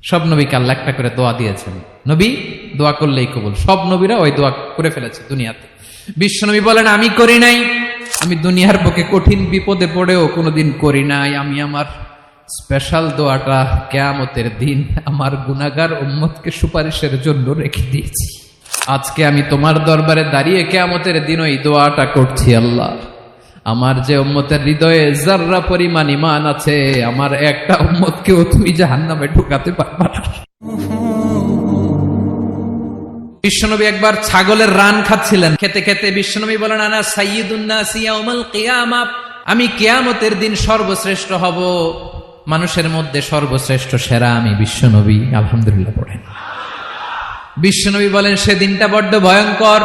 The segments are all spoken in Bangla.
সব নবীকে আল্লাহ একটা করে দোয়া দিয়েছেন, নবী দোয়া করলেই কবুল। সব নবীরা ওই দোয়া করে ফেলেছে দুনিয়াতে। বিশ্বনবী বলেন আমি করি নাই, আমি দুনিয়ার বুকে কঠিন বিপদে পড়েও কোনোদিন করি নাই। আমি আমার স্পেশাল দোয়াটা কিয়ামতের দিন আমার গুনাহগার উম্মতকে সুপারিশের জন্য রেখে দিয়েছি। আজকে আমি তোমার দরবারে দাঁড়িয়ে কিয়ামতের দিন ওই দোয়াটা করছি, আল্লাহ আমার যে উম্মতের হৃদয়ে যাররা পরিমাণ ঈমান আছে, আমার একটা উম্মতকেও তুমি জাহান্নামে ঢুকাতে পারবা না। বিশ্বনবী একবার ছাগলের রান খাচ্ছিলেন, খেতে খেতে বিশ্বনবী বলেন আনা সাইয়্যিদুন নাসি ইয়াউমাল কিয়ামা, আমি কিয়ামতের দিন সর্বশ্রেষ্ঠ হব, মানুষের মধ্যে সর্বশ্রেষ্ঠ সেরা আমি বিশ্বনবী। আলহামদুলিল্লাহ পড়েন। বিশ্বনবী বলেন সেদিনটা বড্ড ভয়ঙ্কর,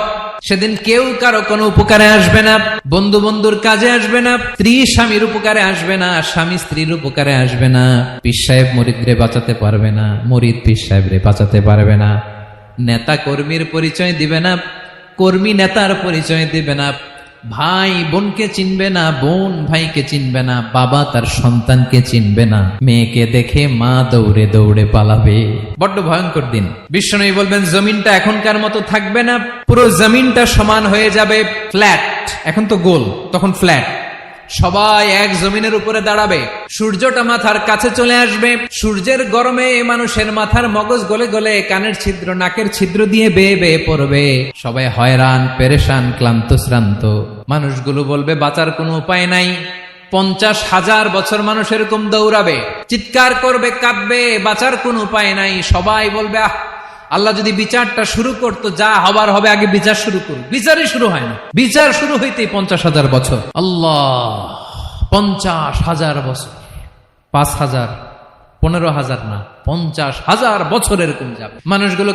সেদিন কেউ কারো কোনো উপকারে আসবে না, বন্ধু বন্ধুর কাজে আসবে না, স্ত্রী স্বামীর উপকারে আসবে না, স্বামী স্ত্রীর উপকারে আসবে না, পীর সাহেব মুরিদরে বাঁচাতে পারবে না, মুরিদ পীর সাহেবরে বাঁচাতে পারবে না, নেতা কর্মীর পরিচয় দিবে না, কর্মী নেতার পরিচয় দিবে না, ভাই বোনকে চিনবে না, বোন ভাইকে চিনবে না, বাবা তার সন্তানকে চিনবে না, মেয়েকে দেখে মা দৌড়ে দৌড়ে পালাবে। বড্ড ভয়ঙ্কর দিন। বিশ্বনবী বলবেন জমিনটা এখনকার মতো থাকবে না, পুরো জমিনটা সমান হয়ে যাবে, ফ্ল্যাট। এখন তো গোল, তখন ফ্ল্যাট। সবাই এক জমিনের উপরে দাঁড়াবে, সূর্যটা মাথার কাছে চলে আসবে, সূর্যের গরমে মানুষের মাথার মগজ গলে গলে কানের ছিদ্র নাকের ছিদ্র দিয়ে বেয়ে বেয়ে পড়বে। সবাই হয়রান পেরেশান ক্লান্ত শ্রান্ত। মানুষগুলো বলবে বাঁচার কোনো উপায় নাই। 50,000 বছর মানুষ এরকম দৌড়াবে, চিৎকার করবে, কাঁদবে, বাঁচার কোনো উপায় নাই। সবাই বলবে আহ, আল্লাহ যদি বিচারটা শুরু করতো, যা হবার হবে, আগে বিচার শুরু করুন। বিচারই শুরু হয় না, বিচার শুরু হইতেই 50,000 বছর। আল্লাহ, 50,000 বছর, 5,000, 15,000 না, 50,000 বছর এরকম যাবে। মানুষগুলো